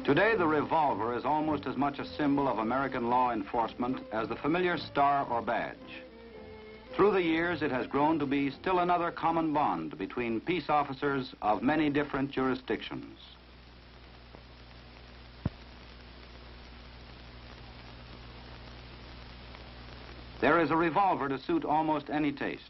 Today, the revolver is almost as much a symbol of American law enforcement as the familiar star or badge. Through the years, it has grown to be still another common bond between peace officers of many different jurisdictions. There is a revolver to suit almost any taste.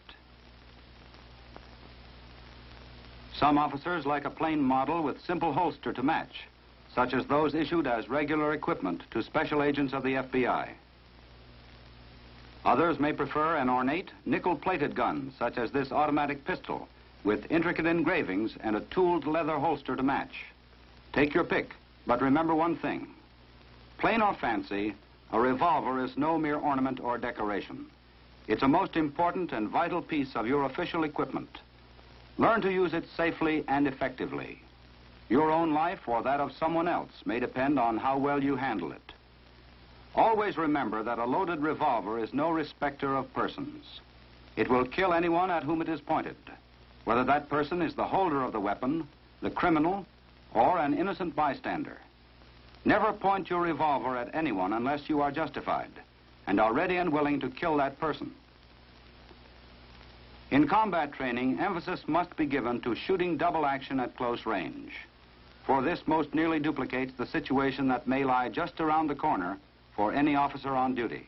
Some officers like a plain model with simple holster to match, such as those issued as regular equipment to special agents of the FBI. Others may prefer an ornate, nickel-plated gun, such as this automatic pistol, with intricate engravings and a tooled leather holster to match. Take your pick, but remember one thing. Plain or fancy, a revolver is no mere ornament or decoration. It's a most important and vital piece of your official equipment. Learn to use it safely and effectively. Your own life or that of someone else may depend on how well you handle it. Always remember that a loaded revolver is no respecter of persons. It will kill anyone at whom it is pointed, whether that person is the holder of the weapon, the criminal, or an innocent bystander. Never point your revolver at anyone unless you are justified and are ready and willing to kill that person. In combat training, emphasis must be given to shooting double action at close range, for this most nearly duplicates the situation that may lie just around the corner for any officer on duty.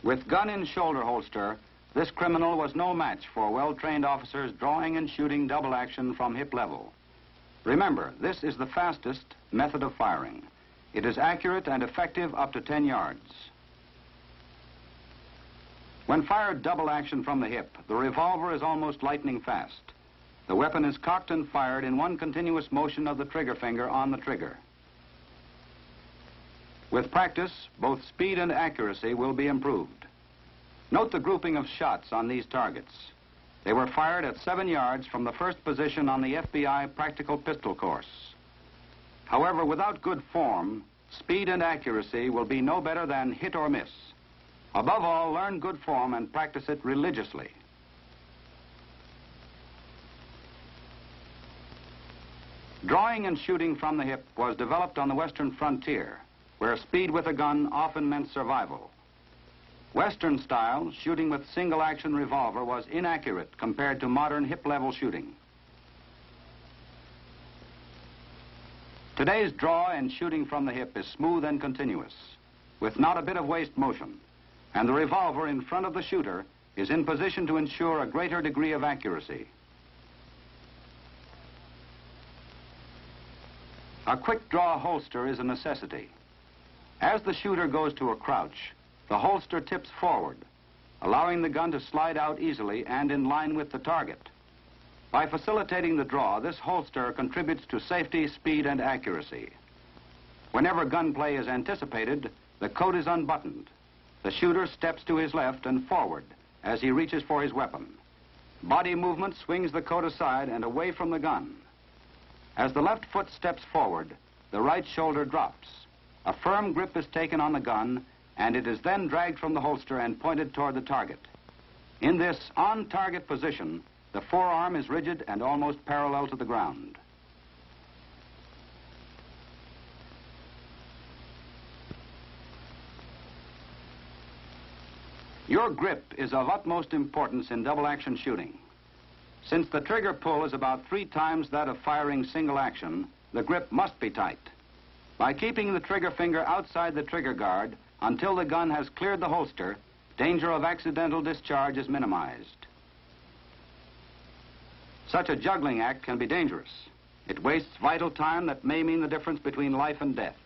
With gun in shoulder holster, this criminal was no match for well-trained officers drawing and shooting double action from hip level. Remember, this is the fastest method of firing. It is accurate and effective up to 10 yards. When fired double action from the hip, the revolver is almost lightning fast. The weapon is cocked and fired in one continuous motion of the trigger finger on the trigger. With practice, both speed and accuracy will be improved. Note the grouping of shots on these targets. They were fired at 7 yards from the first position on the FBI practical pistol course. However, without good form, speed and accuracy will be no better than hit or miss. Above all, learn good form and practice it religiously. Drawing and shooting from the hip was developed on the western frontier, where speed with a gun often meant survival. Western style, shooting with single-action revolver was inaccurate compared to modern hip-level shooting. Today's draw and shooting from the hip is smooth and continuous, with not a bit of waste motion, and the revolver in front of the shooter is in position to ensure a greater degree of accuracy. A quick draw holster is a necessity. As the shooter goes to a crouch, the holster tips forward, allowing the gun to slide out easily and in line with the target. By facilitating the draw, this holster contributes to safety, speed, and accuracy. Whenever gunplay is anticipated, the coat is unbuttoned. The shooter steps to his left and forward as he reaches for his weapon. Body movement swings the coat aside and away from the gun. As the left foot steps forward, the right shoulder drops. A firm grip is taken on the gun, and it is then dragged from the holster and pointed toward the target. In this on-target position, the forearm is rigid and almost parallel to the ground. Your grip is of utmost importance in double-action shooting. Since the trigger pull is about 3 times that of firing single action, the grip must be tight. By keeping the trigger finger outside the trigger guard until the gun has cleared the holster, danger of accidental discharge is minimized. Such a juggling act can be dangerous. It wastes vital time that may mean the difference between life and death.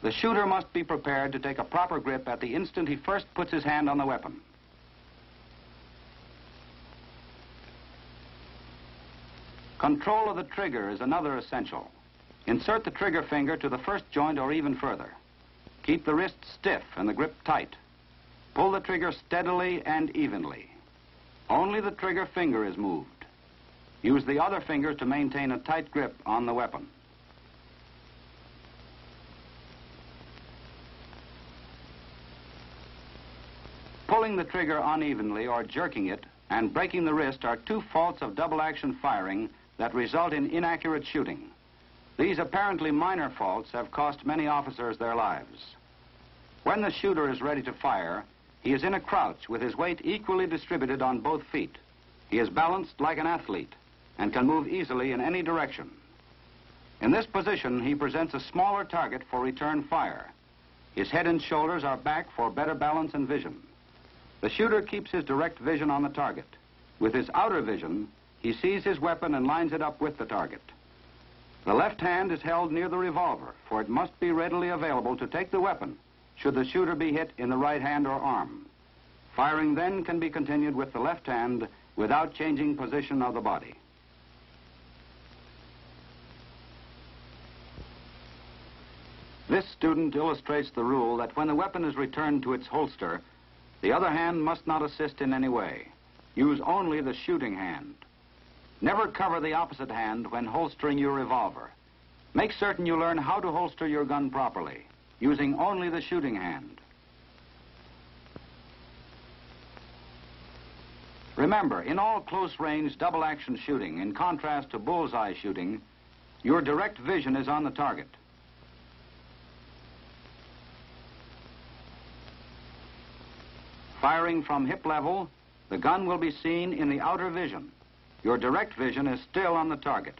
The shooter must be prepared to take a proper grip at the instant he first puts his hand on the weapon. Control of the trigger is another essential. Insert the trigger finger to the first joint or even further. Keep the wrist stiff and the grip tight. Pull the trigger steadily and evenly. Only the trigger finger is moved. Use the other finger to maintain a tight grip on the weapon. Pulling the trigger unevenly or jerking it and breaking the wrist are two faults of double action firing that result in inaccurate shooting. These apparently minor faults have cost many officers their lives. When the shooter is ready to fire, he is in a crouch with his weight equally distributed on both feet. He is balanced like an athlete and can move easily in any direction. In this position, he presents a smaller target for return fire. His head and shoulders are back for better balance and vision. The shooter keeps his direct vision on the target. With his outer vision, he sees his weapon and lines it up with the target. The left hand is held near the revolver, for it must be readily available to take the weapon should the shooter be hit in the right hand or arm. Firing then can be continued with the left hand without changing position of the body. This student illustrates the rule that when the weapon is returned to its holster, the other hand must not assist in any way. Use only the shooting hand. Never cover the opposite hand when holstering your revolver. Make certain you learn how to holster your gun properly, using only the shooting hand. Remember, in all close-range double-action shooting, in contrast to bullseye shooting, your direct vision is on the target. Firing from hip level, the gun will be seen in the outer vision. Your direct vision is still on the target.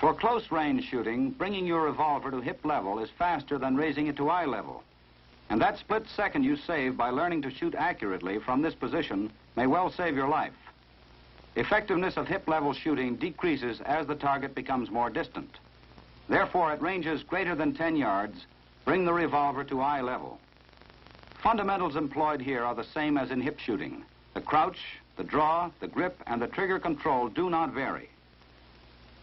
For close-range shooting, bringing your revolver to hip level is faster than raising it to eye level. And that split second you save by learning to shoot accurately from this position may well save your life. Effectiveness of hip-level shooting decreases as the target becomes more distant. Therefore, at ranges greater than 10 yards, bring the revolver to eye level. Fundamentals employed here are the same as in hip shooting. The crouch, the draw, the grip, and the trigger control do not vary.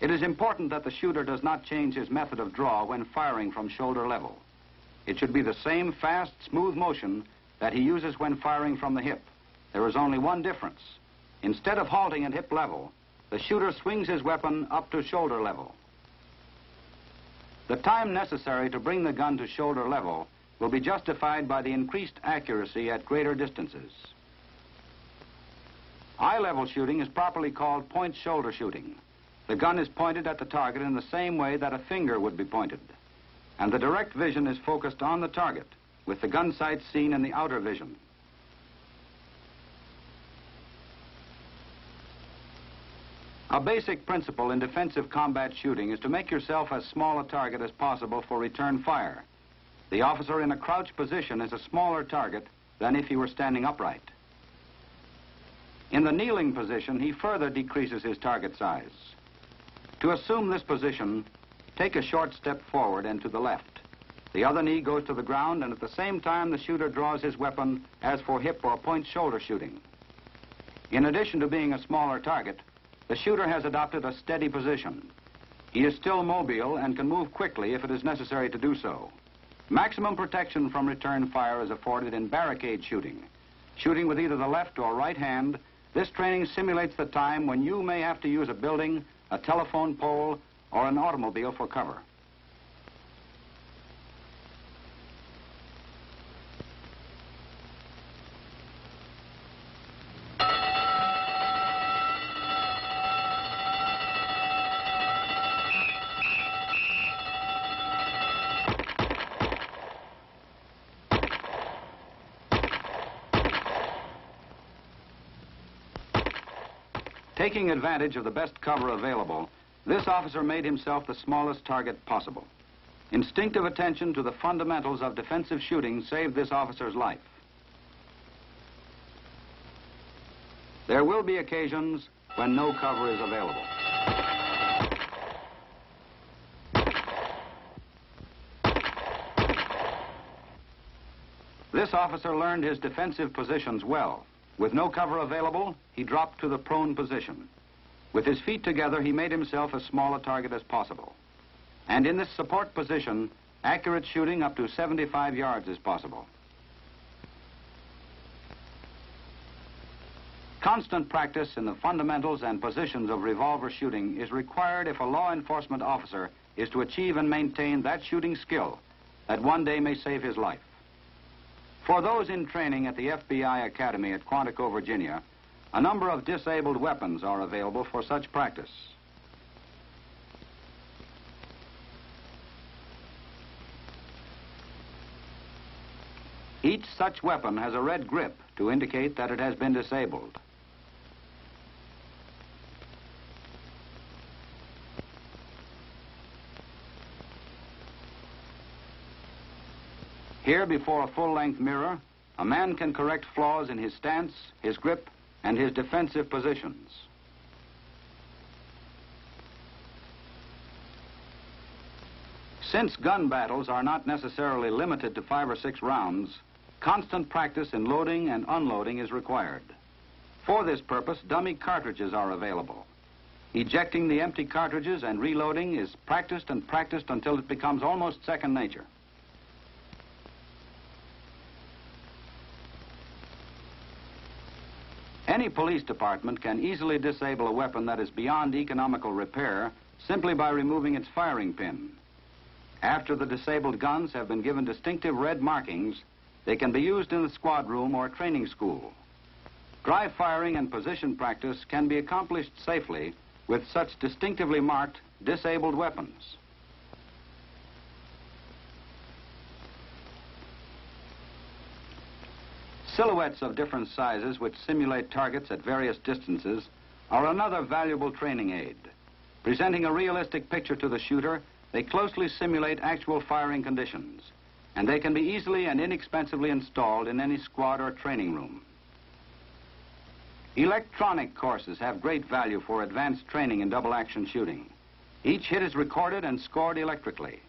It is important that the shooter does not change his method of draw when firing from shoulder level. It should be the same fast, smooth motion that he uses when firing from the hip. There is only one difference. Instead of halting at hip level, the shooter swings his weapon up to shoulder level. The time necessary to bring the gun to shoulder level will be justified by the increased accuracy at greater distances. Eye-level shooting is properly called point shoulder shooting. The gun is pointed at the target in the same way that a finger would be pointed, and the direct vision is focused on the target, with the gun sights seen in the outer vision. A basic principle in defensive combat shooting is to make yourself as small a target as possible for return fire. The officer in a crouch position is a smaller target than if he were standing upright. In the kneeling position, he further decreases his target size. To assume this position, take a short step forward and to the left. The other knee goes to the ground, and at the same time the shooter draws his weapon as for hip or point shoulder shooting. In addition to being a smaller target, the shooter has adopted a steady position. He is still mobile and can move quickly if it is necessary to do so. Maximum protection from return fire is afforded in barricade shooting. Shooting with either the left or right hand, this training simulates the time when you may have to use a building, a telephone pole, or an automobile for cover. Taking advantage of the best cover available, this officer made himself the smallest target possible. Instinctive attention to the fundamentals of defensive shooting saved this officer's life. There will be occasions when no cover is available. This officer learned his defensive positions well. With no cover available, he dropped to the prone position. With his feet together, he made himself as small a target as possible. And in this support position, accurate shooting up to 75 yards is possible. Constant practice in the fundamentals and positions of revolver shooting is required if a law enforcement officer is to achieve and maintain that shooting skill that one day may save his life. For those in training at the FBI Academy at Quantico, Virginia, a number of disabled weapons are available for such practice. Each such weapon has a red grip to indicate that it has been disabled. Here, before a full-length mirror, a man can correct flaws in his stance, his grip, and his defensive positions. Since gun battles are not necessarily limited to 5 or 6 rounds, constant practice in loading and unloading is required. For this purpose, dummy cartridges are available. Ejecting the empty cartridges and reloading is practiced and practiced until it becomes almost second nature. Any police department can easily disable a weapon that is beyond economical repair simply by removing its firing pin. After the disabled guns have been given distinctive red markings, they can be used in the squad room or training school. Dry firing and position practice can be accomplished safely with such distinctively marked, disabled weapons. Silhouettes of different sizes which simulate targets at various distances are another valuable training aid. Presenting a realistic picture to the shooter, they closely simulate actual firing conditions, and they can be easily and inexpensively installed in any squad or training room. Electronic courses have great value for advanced training in double-action shooting. Each hit is recorded and scored electrically.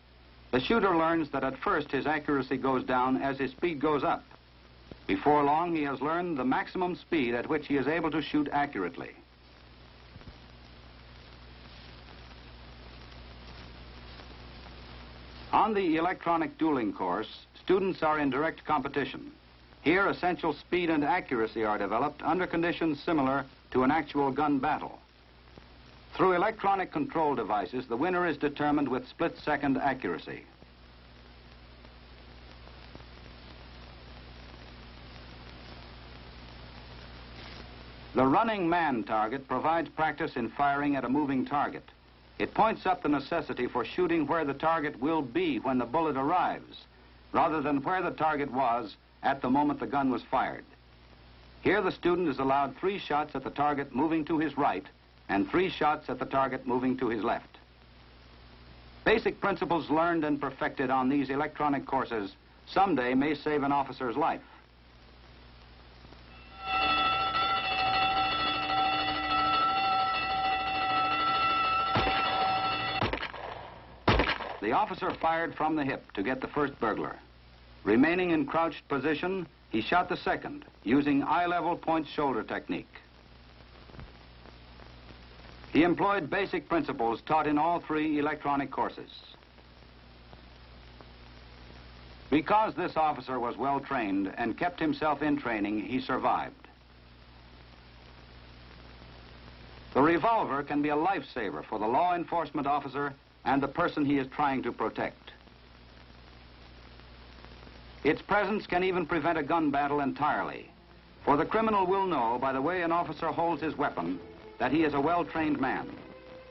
The shooter learns that at first his accuracy goes down as his speed goes up. Before long, he has learned the maximum speed at which he is able to shoot accurately. On the electronic dueling course, students are in direct competition. Here, essential speed and accuracy are developed under conditions similar to an actual gun battle. Through electronic control devices, the winner is determined with split-second accuracy. The running man target provides practice in firing at a moving target. It points up the necessity for shooting where the target will be when the bullet arrives, rather than where the target was at the moment the gun was fired. Here the student is allowed 3 shots at the target moving to his right and 3 shots at the target moving to his left. Basic principles learned and perfected on these electronic courses someday may save an officer's life. The officer fired from the hip to get the first burglar. Remaining in crouched position, he shot the second, using eye-level point-shoulder technique. He employed basic principles taught in all 3 electronic courses. Because this officer was well trained and kept himself in training, he survived. The revolver can be a lifesaver for the law enforcement officer and the person he is trying to protect. Its presence can even prevent a gun battle entirely, for the criminal will know by the way an officer holds his weapon that he is a well-trained man.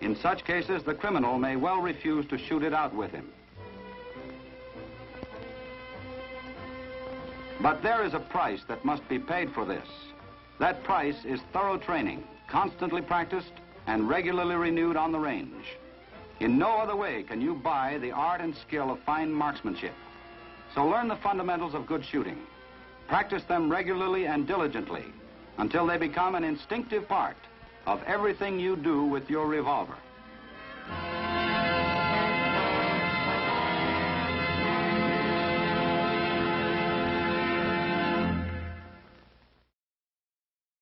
In such cases, the criminal may well refuse to shoot it out with him. But there is a price that must be paid for this. That price is thorough training, constantly practiced and regularly renewed on the range. In no other way can you buy the art and skill of fine marksmanship. So learn the fundamentals of good shooting. Practice them regularly and diligently until they become an instinctive part of everything you do with your revolver.